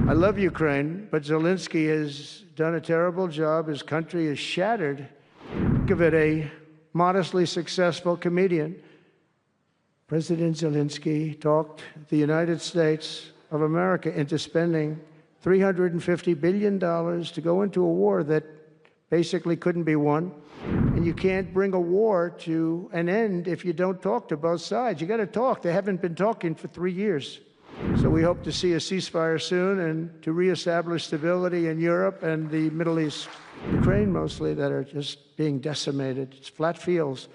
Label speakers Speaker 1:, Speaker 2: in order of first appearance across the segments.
Speaker 1: I love Ukraine, but Zelensky has done a terrible job. His country is shattered. Think of it, a modestly successful comedian. President Zelensky talked the United States of America into spending $350 billion to go into a war that basically couldn't be won. And you can't bring a war to an end if you don't talk to both sides. You got to talk. They haven't been talking for 3 years. So we hope to see a ceasefire soon and to reestablish stability in Europe and the Middle East. Ukraine mostly, that are just being decimated. It's flat fields.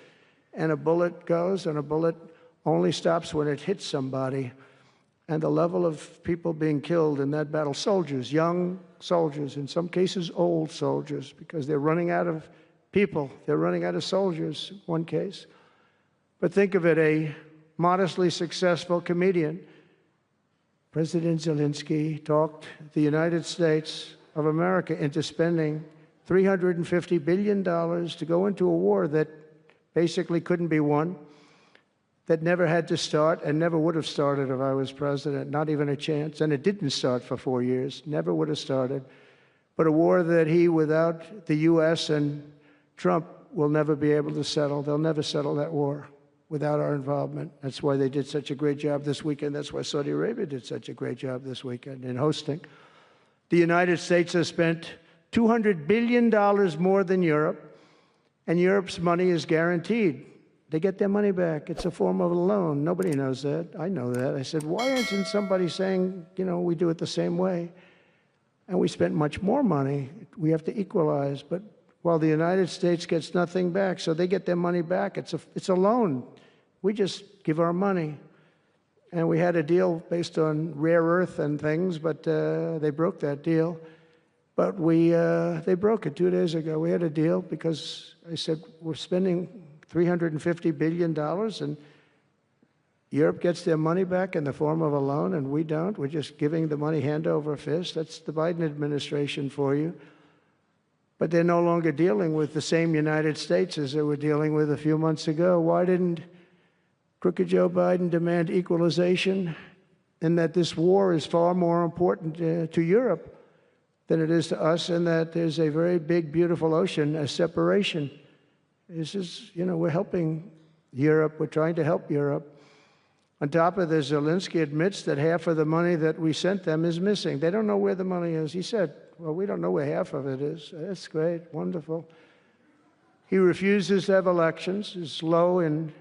Speaker 1: And a bullet goes, and a bullet only stops when it hits somebody. And the level of people being killed in that battle, soldiers, young soldiers, in some cases old soldiers, because they're running out of people. They're running out of soldiers, one case. But think of it, a modestly successful comedian. President Zelensky talked the United States of America into spending $350 billion to go into a war that basically couldn't be won, that never had to start and never would have started if I was president, not even a chance. And it didn't start for 4 years, never would have started. But a war that he, without the U.S. and Trump, will never be able to settle. They'll never settle that war without our involvement. That's why they did such a great job this weekend. That's why Saudi Arabia did such a great job this weekend in hosting. The United States has spent $200 billion more than Europe, and Europe's money is guaranteed. They get their money back. It's a form of a loan. Nobody knows that. I know that. I said, why isn't somebody saying, you know, we do it the same way? And we spent much more money. We have to equalize. But while the United States gets nothing back, so they get their money back. It's a loan. We just give our money. And we had a deal based on rare earth and things, but they broke that deal. But they broke it 2 days ago. We had a deal because I said, we're spending $350 billion, and Europe gets their money back in the form of a loan, and we don't. We're just giving the money hand over fist. That's the Biden administration for you. But they're no longer dealing with the same United States as they were dealing with a few months ago. Why didn't crooked Joe Biden demand equalization, and that this war is far more important to Europe than it is to us, and that there's a very big, beautiful ocean, a separation? This is, you know, we're helping Europe. We're trying to help Europe. On top of this, Zelensky admits that half of the money that we sent them is missing. They don't know where the money is. He said, well, we don't know where half of it is. That's great, wonderful. He refuses to have elections. It's low in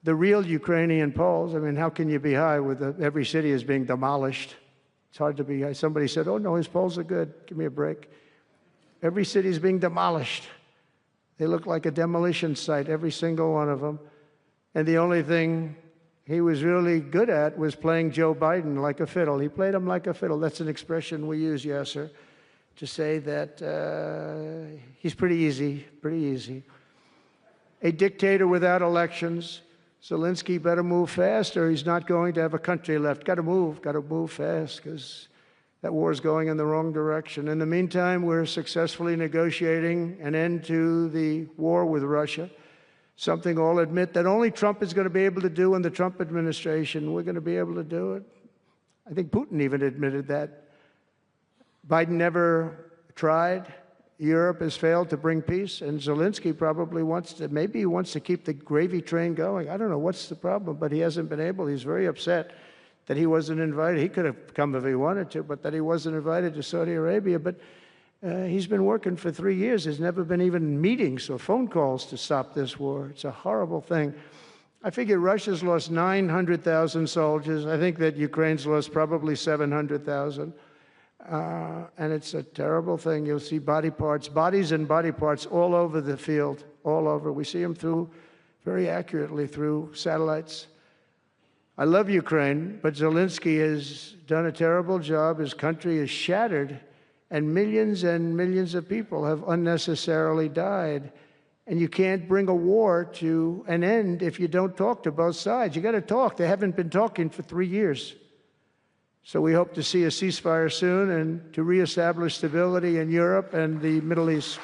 Speaker 1: the real Ukrainian polls. I mean, how can you be high with every city is being demolished? It's hard to be high. Somebody said, oh, no, his polls are good. Give me a break. Every city is being demolished. They look like a demolition site, every single one of them. And the only thing he was really good at was playing Joe Biden like a fiddle. He played him like a fiddle. That's an expression we use, yes, sir, to say that he's pretty easy, pretty easy. A dictator without elections. Zelensky better move fast, or he's not going to have a country left. Got to move fast, because that war is going in the wrong direction. In the meantime, we're successfully negotiating an end to the war with Russia, something all admit that only Trump is going to be able to do in the Trump administration. We're going to be able to do it. I think Putin even admitted that. Biden never tried. Europe has failed to bring peace, and Zelensky probably wants to, maybe he wants to keep the gravy train going. I don't know what's the problem, but he hasn't been able. He's very upset that he wasn't invited. He could have come if he wanted to, but that he wasn't invited to Saudi Arabia. But he's been working for 3 years. There's never been even meetings or phone calls to stop this war. It's a horrible thing. I figure Russia's lost 900,000 soldiers. I think that Ukraine's lost probably 700,000. And it's a terrible thing. You'll see bodies and body parts all over the field, all over. We see them very accurately through satellites. I love Ukraine, but Zelensky has done a terrible job. His country is shattered, and millions of people have unnecessarily died. And you can't bring a war to an end if you don't talk to both sides. You got to talk. They haven't been talking for 3 years. So we hope to see a ceasefire soon and to reestablish stability in Europe and the Middle East.